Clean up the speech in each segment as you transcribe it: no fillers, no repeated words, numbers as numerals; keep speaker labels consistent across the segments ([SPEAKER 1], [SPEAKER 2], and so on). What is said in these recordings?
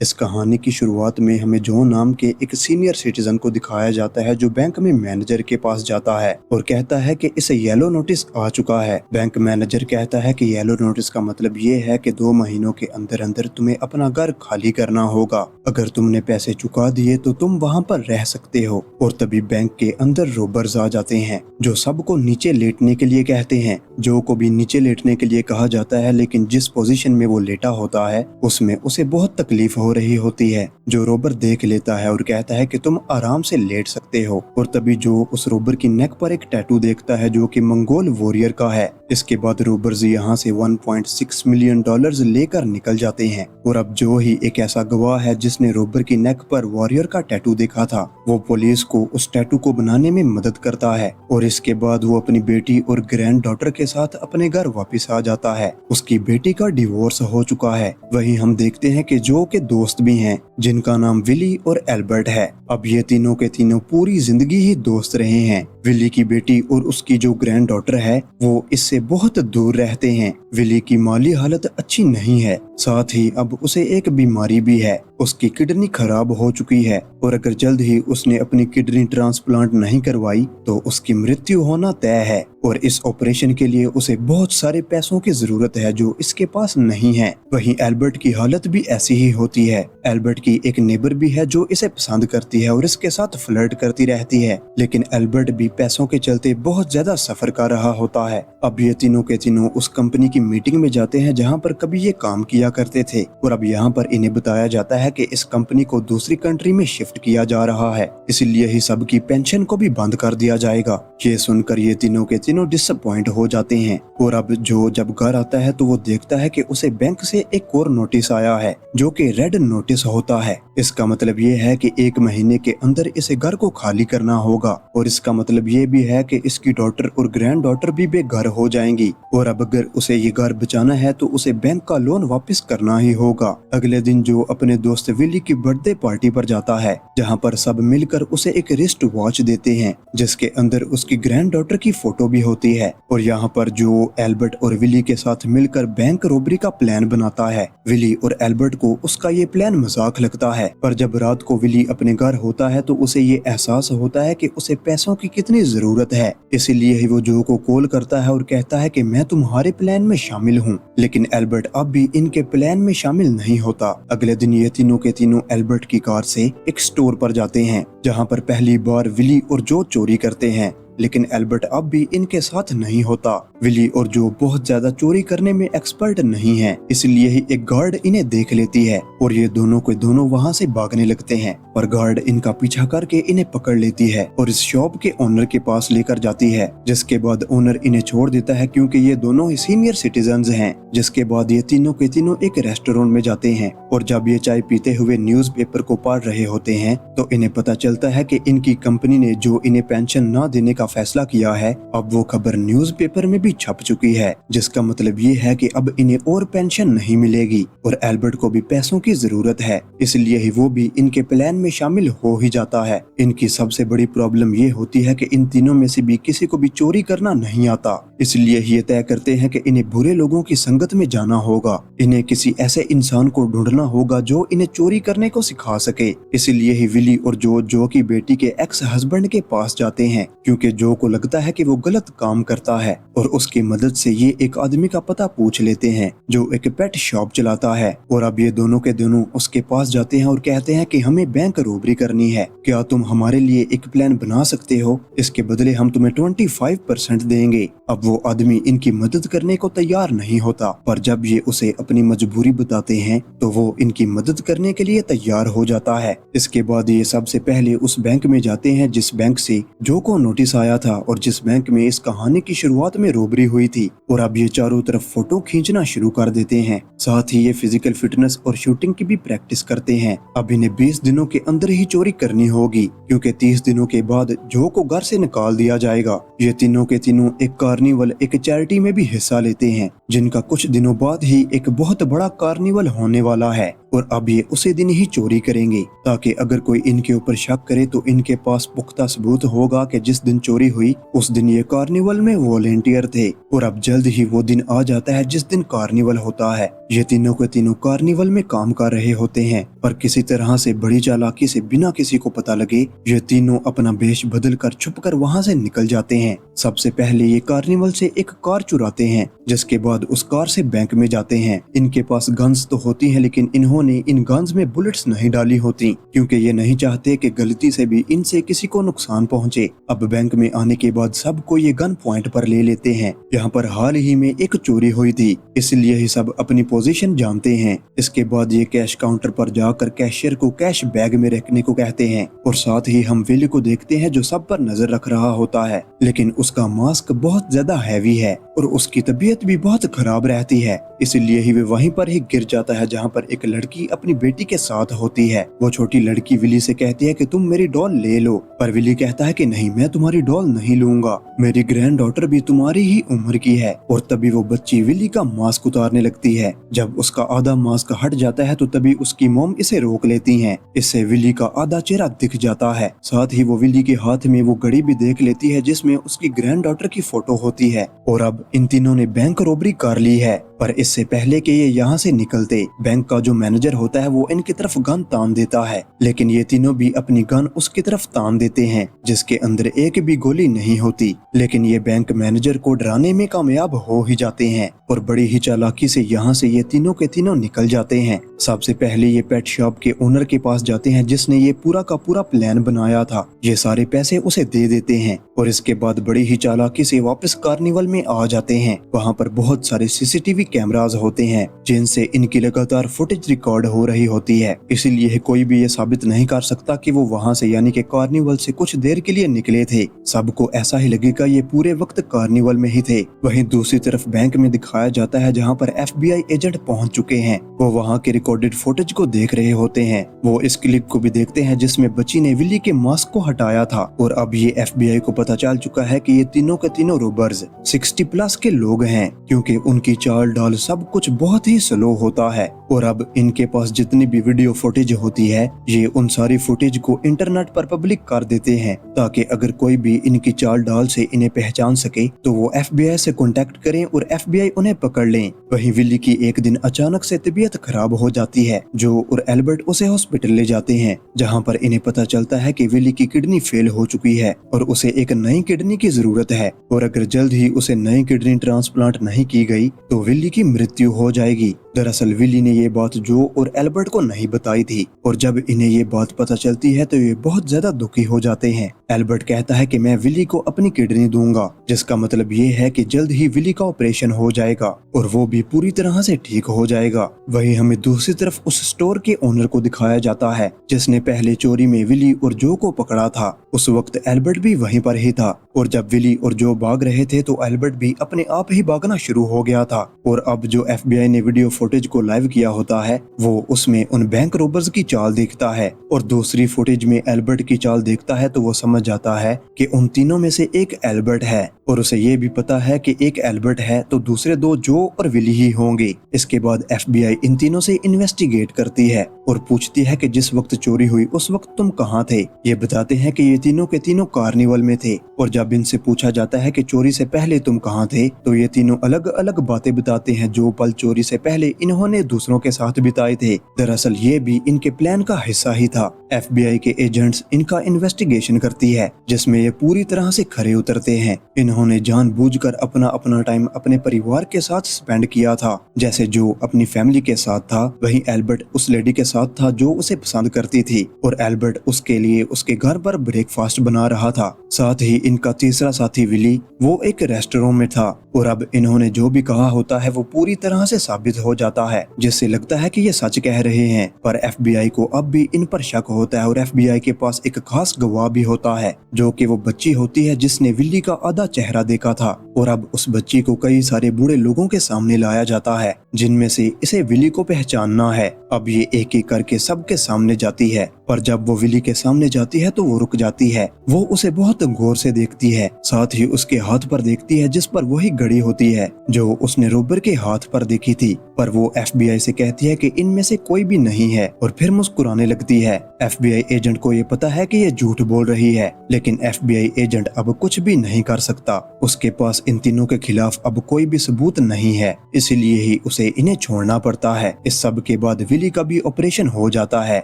[SPEAKER 1] इस कहानी की शुरुआत में हमें जॉन नाम के एक सीनियर सिटीजन को दिखाया जाता है जो बैंक में मैनेजर के पास जाता है और कहता है कि इसे येलो नोटिस आ चुका है। बैंक मैनेजर कहता है कि येलो नोटिस का मतलब ये है कि 2 महीनों के अंदर अंदर तुम्हें अपना घर खाली करना होगा। अगर तुमने पैसे चुका दिए तो तुम वहाँ पर रह सकते हो। और तभी बैंक के अंदर रोबर्स आ जाते हैं जो सबको नीचे लेटने के लिए कहते हैं। जो को भी नीचे लेटने के लिए कहा जाता है, लेकिन जिस पोजीशन में वो लेटा होता है उसमें उसे बहुत तकलीफ हो रही होती है। जो रोबर देख लेता है और कहता है कि तुम आराम से लेट सकते हो। और तभी जो उस रोबर की नेक पर एक टैटू देखता है जो कि मंगोल वॉरियर का है। इसके बाद रोबर्स यहाँ से 1.6 मिलियन डॉलर्स लेकर निकल जाते हैं। और अब जो ही एक ऐसा गवाह है जिसने रोबर की नेक पर वॉरियर का टैटू देखा था, वो पुलिस को उस टैटू को बनाने में मदद करता है। और इसके बाद वो अपनी बेटी और ग्रैंड डॉटर के साथ अपने घर वापस आ जाता है। उसकी बेटी का डिवोर्स हो चुका है। वहीं हम देखते हैं कि जो के दोस्त भी हैं जिनका नाम विली और एल्बर्ट है। अब ये तीनों के तीनों पूरी जिंदगी ही दोस्त रहे हैं। विली की बेटी और उसकी जो ग्रैंड डॉटर है वो इससे बहुत दूर रहते हैं। विली की माली हालत अच्छी नहीं है, साथ ही अब उसे एक बीमारी भी है। उसकी किडनी खराब हो चुकी है और अगर जल्द ही उसने अपनी किडनी ट्रांसप्लांट नहीं करवाई तो उसकी मृत्यु होना तय है। और इस ऑपरेशन के लिए उसे बहुत सारे पैसों की जरूरत है जो इसके पास नहीं है। वहीं एल्बर्ट की हालत भी ऐसी ही होती है। एल्बर्ट की एक नेबर भी है जो इसे पसंद करती है और इसके साथ फ्लर्ट करती रहती है, लेकिन एल्बर्ट भी पैसों के चलते बहुत ज्यादा सफर कर रहा होता है। अब ये तीनों के तीनों उस कंपनी की मीटिंग में जाते हैं जहाँ पर कभी ये काम किया करते थे। और अब यहाँ पर इन्हें बताया जाता है कि इस कंपनी को दूसरी कंट्री में शिफ्ट किया जा रहा है, इसलिए ही सबकी पेंशन को भी बंद कर दिया जाएगा। ये सुनकर ये तीनों के तीनों डिसअपॉइंट हो जाते हैं। और अब जो जब घर आता है तो वो देखता है कि उसे बैंक से एक और नोटिस आया है जो कि रेड नोटिस होता है। इसका मतलब ये है कि 1 महीने के अंदर इसे घर को खाली करना होगा। और इसका मतलब ये भी है कि इसकी डॉटर और ग्रैंड डॉटर भी बेघर हो जाएंगी। और अब अगर उसे ये घर बचाना है तो उसे बैंक का लोन वापस करना ही होगा। अगले दिन जो अपने दोस्त विली की बर्थडे पार्टी पर जाता है जहाँ पर सब मिलकर उसे एक रिस्ट वॉच देते हैं जिसके अंदर उसकी ग्रैंड डॉटर की फोटो भी होती है। और यहाँ पर जो एल्बर्ट और विली के साथ मिलकर बैंक रोबरी का प्लान बनाता है। विली और एल्बर्ट को उसका ये प्लान मजाक लगता है, पर जब रात को विली अपने घर होता है तो उसे ये एहसास होता है कि उसे पैसों की कितनी जरूरत है। इसीलिए ही वो जो को कॉल करता है और कहता है कि मैं तुम्हारे प्लान में शामिल हूँ। लेकिन एल्बर्ट अब भी इनके प्लान में शामिल नहीं होता। अगले दिन ये तीनों के तीनों एल्बर्ट की कार से एक स्टोर पर जाते हैं जहाँ पर पहली बार विली और जो चोरी करते हैं, लेकिन एल्बर्ट अब भी इनके साथ नहीं होता। विली और जो बहुत ज्यादा चोरी करने में एक्सपर्ट नहीं है, इसलिए ही एक गार्ड इन्हें देख लेती है और ये दोनों के दोनों वहाँ से भागने लगते हैं। पर गार्ड इनका पीछा करके इन्हें पकड़ लेती है और इस शॉप के ओनर के पास लेकर जाती है, जिसके बाद ओनर इन्हें छोड़ देता है क्योंकि ये दोनों ही सीनियर सिटीजन्स हैं। जिसके बाद ये तीनों के तीनों एक रेस्टोरेंट में जाते हैं और जब ये चाय पीते हुए न्यूज़पेपर को पढ़ रहे होते हैं तो इन्हें पता चलता है कि इनकी कंपनी ने जो इन्हें पेंशन न देने का फैसला किया है, अब वो खबर न्यूज़पेपर में भी छप चुकी है। जिसका मतलब ये है कि अब इन्हें और पेंशन नहीं मिलेगी और एल्बर्ट को भी पैसों की जरूरत है, इसलिए ही वो भी इनके प्लान में शामिल हो ही जाता है। इनकी सबसे बड़ी प्रॉब्लम ये होती है कि इन तीनों में से भी किसी को भी चोरी करना नहीं आता, इसलिए ही ये तय करते हैं कि इन्हें बुरे लोगों की संगत में जाना होगा। इन्हें किसी ऐसे इंसान को ढूंढना होगा जो इन्हें चोरी करने को सिखा सके। इसलिए ही विली और जो की बेटी के एक्स हस्बैंड के पास जाते हैं क्योंकि जो को लगता है कि वो गलत काम करता है और उसकी मदद से ये एक आदमी का पता पूछ लेते हैं जो एक पेट शॉप चलाता है। और अब ये दोनों के दोनों उसके पास जाते हैं और कहते हैं कि हमें बैंक रोबरी करनी है, क्या तुम हमारे लिए एक प्लान बना सकते हो? इसके बदले हम तुम्हें 25% देंगे। अब वो आदमी इनकी मदद करने को तैयार नहीं होता, पर जब ये उसे अपनी मजबूरी बताते हैं तो वो इनकी मदद करने के लिए तैयार हो जाता है। इसके बाद ये सबसे पहले उस बैंक में जाते हैं जिस बैंक से जो को नोटिस आया था और जिस बैंक में इस कहानी की शुरुआत में रोबरी हुई थी। और अब ये चारों तरफ फोटो खींचना शुरू कर देते हैं, साथ ही ये फिजिकल फिटनेस और शूटिंग की भी प्रैक्टिस करते हैं। अब इन्हें 20 दिनों के अंदर ही चोरी करनी होगी क्योंकि 30 दिनों के बाद जो को घर से निकाल दिया जाएगा। ये तीनों के तीनों एक कार्निवल, एक चैरिटी में भी हिस्सा लेते हैं जिनका कुछ दिनों बाद ही एक बहुत बड़ा कार्निवल होने वाला है। और अब ये उसी दिन ही चोरी करेंगे ताकि अगर कोई इनके ऊपर शक करे तो इनके पास पुख्ता सबूत होगा कि जिस दिन चोरी हुई उस दिन ये कार्निवल में वॉलेंटियर थे। और अब जल्द ही वो दिन आ जाता है जिस दिन कार्निवल होता है। ये तीनों के तीनों कार्निवल में काम कर रहे होते हैं, पर किसी तरह से बड़ी चालाकी से बिना किसी को पता लगे ये तीनों अपना वेश बदल कर छुपकर वहाँ से निकल जाते हैं। सबसे पहले ये कार्निवल से एक कार चुराते हैं, जिसके बाद उस कार से बैंक में जाते हैं। इनके पास गन्स तो होती हैं, लेकिन इन्होंने इन गन्स में बुलेट्स नहीं डाली होती क्योंकि ये नहीं चाहते कि गलती से भी इनसे किसी को नुकसान पहुंचे। अब बैंक में आने के बाद सबको ये गन पॉइंट पर ले लेते हैं। यहाँ पर हाल ही में एक चोरी हुई थी, इसलिए ही सब अपनी पोजीशन जानते हैं। इसके बाद ये कैश काउंटर पर जाकर कैशियर को कैश बैग में रखने को कहते हैं और साथ ही हम विली को देखते हैं जो सब पर नजर रख रहा होता है, लेकिन उसका मास्क बहुत ज्यादा हैवी है और उसकी तबीयत भी बहुत खराब रहती है, इसलिए ही वे वहीं पर ही गिर जाता है जहाँ पर एक लड़की अपनी बेटी के साथ होती है। वो छोटी लड़की विली से कहती है कि तुम मेरी डॉल ले लो, पर विली कहता है कि नहीं, मैं तुम्हारी डॉल नहीं लूंगा, मेरी ग्रैंड डॉटर भी तुम्हारी ही उम्र की है। और तभी वो बच्ची विली का मास्क उतारने लगती है। जब उसका आधा मास्क हट जाता है तो तभी उसकी मॉम इसे रोक लेती है। इससे विली का आधा चेहरा दिख जाता है। साथ ही वो विली के हाथ में वो घड़ी भी देख लेती है जिसमें उसकी ग्रैंड डॉटर की फोटो होती है। और अब इन तीनों ने बैंक रॉबरी कर ली है, पर इससे पहले कि ये यहाँ से निकलते बैंक का जो मैनेजर होता है वो इनकी तरफ गन तान देता है, लेकिन ये तीनों भी अपनी गन उसकी तरफ तान देते हैं जिसके अंदर एक भी गोली नहीं होती। लेकिन ये बैंक मैनेजर को डराने में कामयाब हो ही जाते हैं और बड़ी ही चालाकी से यहाँ से ये तीनों के तीनों निकल जाते हैं। सबसे पहले ये पेट शॉप के ओनर के पास जाते हैं जिसने ये पूरा का पूरा प्लान बनाया था। ये सारे पैसे उसे दे देते हैं और इसके बाद बड़ी ही चालाकी से वापस कार्निवल में आ जाते हैं। वहाँ पर बहुत सारे सीसीटीवी कैमरास होते हैं जिनसे इनकी लगातार फुटेज रिकॉर्ड हो रही होती है, इसीलिए कोई भी ये साबित नहीं कर सकता कि वो वहाँ से यानी कि कार्निवल से कुछ देर के लिए निकले थे। सबको ऐसा ही लगेगा ये पूरे वक्त कार्निवल में ही थे। वहीं दूसरी तरफ बैंक में दिखाया जाता है जहाँ पर FBI एजेंट पहुँच चुके हैं। वो वहाँ के रिकॉर्डेड फुटेज को देख रहे होते हैं। वो इस क्लिप को भी देखते हैं जिसमें बच्ची ने विली के मास्क को हटाया था और अब ये FBI को पता चल चुका है कि ये तीनों के तीनों रोबर्स 60+ के लोग हैं, क्योंकि उनकी चाल डाल सब कुछ बहुत ही स्लो होता है। और अब इनके पास जितनी भी वीडियो फुटेज होती है ये उन सारी फुटेज को इंटरनेट पर पब्लिक कर देते हैं ताकि अगर कोई भी इनकी चाल डाल से इन्हें पहचान सके तो वो FBI से कांटेक्ट करें और FBI उन्हें पकड़ लें। वहीं विली की एक दिन अचानक से तबीयत खराब हो जाती है। जो और एल्बर्ट उसे हॉस्पिटल ले जाते हैं जहां पर इन्हें पता चलता है कि विली की किडनी फेल हो चुकी है और उसे एक नई किडनी की जरूरत है और अगर जल्द ही उसे नई किडनी ट्रांसप्लांट नहीं की गई तो विली की मृत्यु हो जाएगी। दरअसल विली ने ये बात जो और एल्बर्ट को नहीं बताई थी और जब इन्हें ये बात पता चलती है तो ये बहुत ज्यादा दुखी हो जाते हैं। एल्बर्ट कहता है कि मैं विली को अपनी किडनी दूंगा, जिसका मतलब ये है कि जल्द ही विली का ऑपरेशन हो जाएगा और वो भी पूरी तरह से ठीक हो जाएगा। वहीं हमें दूसरी तरफ उस स्टोर के ओनर को दिखाया जाता है जिसने पहले चोरी में विली और जो को पकड़ा था। उस वक्त एल्बर्ट भी वहीं पर ही था और जब विली और जो भाग रहे थे तो एल्बर्ट भी अपने आप ही भागना शुरू हो गया था। और अब जो FBI ने वीडियो फुटेज को लाइव किया होता है वो उसमें उन बैंक रोबर्स की चाल देखता है और दूसरी फुटेज में एल्बर्ट की चाल देखता है तो वो समझ जाता है कि उन तीनों में से एक एल्बर्ट है और उसे ये भी पता है कि एक एल्बर्ट है तो दूसरे दो जो और विली ही होंगे। इसके बाद FBI इन तीनों से इन्वेस्टिगेट करती है और पूछती है कि जिस वक्त चोरी हुई उस वक्त तुम कहाँ थे। ये बताते हैं कि ये तीनों के तीनों कार्निवल में थे और जब इनसे पूछा जाता है कि चोरी से पहले तुम कहाँ थे तो ये तीनों अलग अलग बातें बताते हैं जो पल चोरी से पहले इन्होंने दूसरों के साथ बिताए थे। दरअसल ये भी इनके प्लान का हिस्सा ही था। FBI के एजेंट्स इनका इन्वेस्टिगेशन करती है जिसमें ये पूरी तरह से खरे उतरते हैं। इन्होंने जानबूझकर अपना अपना टाइम अपने परिवार के साथ स्पेंड किया था, जैसे जो अपनी फैमिली के साथ था वहीं एल्बर्ट उस लेडी के साथ था जो उसे पसंद करती थी और एल्बर्ट उसके लिए उसके घर पर ब्रेकफास्ट बना रहा था। साथ ही इनका तीसरा साथी विली वो एक रेस्टोरेंट में था और अब इन्होंने जो भी कहा होता है वो पूरी तरह से साबित हो जाता है जिससे लगता है कि ये सच कह रहे हैं। पर FBI को अब भी इन पर शक होता है और FBI के पास एक खास गवाह भी होता है जो कि वो बच्ची होती है जिसने विली का आधा चेहरा देखा था। और अब उस बच्ची को कई सारे बूढ़े लोगों के सामने लाया जाता है, जिनमें से इसे विली को पहचानना है। अब ये एक एक करके सबके सामने जाती है, पर जब वो विली के सामने जाती है तो वो रुक जाती है। वो उसे बहुत गौर से देखती है, साथ ही उसके हाथ पर देखती है जिस पर वही घड़ी होती है जो उसने रॉबर के हाथ पर देखी थी। पर वो FBI से कहती है कि इनमें से कोई भी नहीं है और फिर मुस्कुराने लगती है। FBI एजेंट को ये पता है कि ये झूठ बोल रही है, लेकिन FBI एजेंट अब कुछ भी नहीं कर सकता। उसके पास इन तीनों के खिलाफ अब कोई भी सबूत नहीं है, इसलिए ही उसे इन्हें छोड़ना पड़ता है। इस सब के बाद विली का भी ऑपरेशन हो जाता है।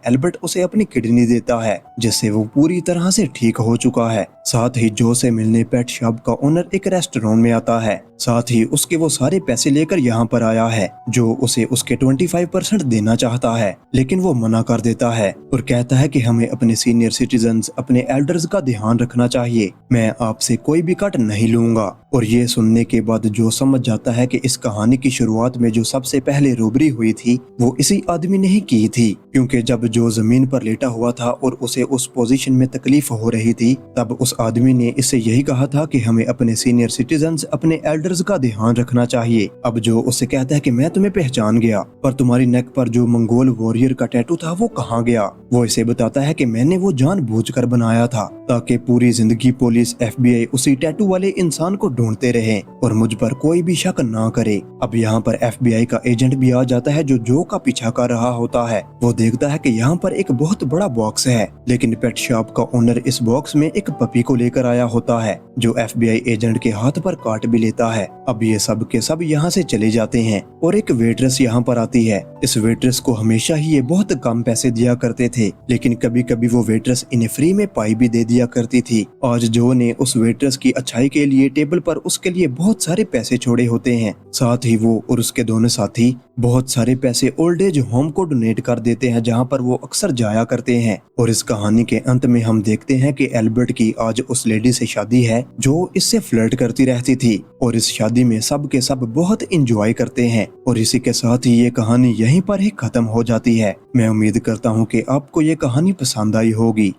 [SPEAKER 1] एल्बर्ट उसे अपनी किडनी देता है, जिससे वो पूरी तरह से ठीक हो चुका है। साथ ही जो से मिलने पेट शॉप का ओनर एक रेस्टोरेंट में आता है, साथ ही उसके वो सारे पैसे लेकर यहाँ पर आया है जो उसे उसके 25% देना चाहता है, लेकिन वो मना कर देता है और कहता है कि हमें अपने सीनियर सिटीजन्स, अपने एल्डर्स का ध्यान रखना चाहिए। मैं आपसे कोई भी कट नहीं लूंगा। और ये सुनने के बाद जो समझ जाता है कि इस कहानी की शुरुआत में जो सबसे पहले रोबरी हुई थी वो इसी आदमी ने ही की थी, क्योंकि जब जो जमीन पर लेटा हुआ था और उसे उस पोजीशन में तकलीफ हो रही थी, तब उस आदमी ने इससे यही कहा था कि हमें अपने सीनियर सिटीजन्स, अपने एल्डर्स का ध्यान रखना चाहिए। अब जो उससे कहता है कि मैं तुम्हें पहचान गया, पर तुम्हारी नेक पर जो मंगोल वॉरियर का टैटू था वो कहाँ गया। वो इसे बताता है कि मैंने वो जानबूझकर बनाया था ताकि पूरी जिंदगी पुलिस, FBI उसी टैटू वाले इंसान को ढूंढते रहे और मुझ पर कोई भी शक ना करे। अब यहाँ पर FBI का एजेंट भी आ जाता है जो का पीछा कर रहा होता है। वो देखता है कि यहाँ पर एक बहुत बड़ा बॉक्स है, लेकिन पेट शॉप का ओनर इस बॉक्स में एक पपी को लेकर आया होता है जो FBI एजेंट के हाथ पर काट भी लेता है। अब ये सब के सब यहाँ से चले जाते हैं और एक वेट्रेस यहाँ पर आती है। इस वेट्रेस को हमेशा ही ये बहुत कम पैसे दिया करते थे, लेकिन कभी कभी वो वेट्रेस इन्हें फ्री में पाई भी दे दिया करती थी। आज जो ने उस वेट्रेस की अच्छाई के लिए टेबल पर उसके लिए बहुत सारे पैसे छोड़े होते हैं। साथ ही वो और उसके दोनों साथी बहुत सारे पैसे ओल्ड एज होम को डोनेट कर देते हैं, जहाँ पर वो अक्सर जाया करते हैं। और इस कहानी के अंत में हम देखते हैं कि एल्बर्ट की आज उस लेडी से शादी है जो इससे फ्लर्ट करती रहती थी, और इस शादी में सब के सब बहुत एंजॉय करते हैं। और इसी के साथ ही ये कहानी यहीं पर ही खत्म हो जाती है। मैं उम्मीद करता हूँ कि आपको ये कहानी पसंद आई होगी।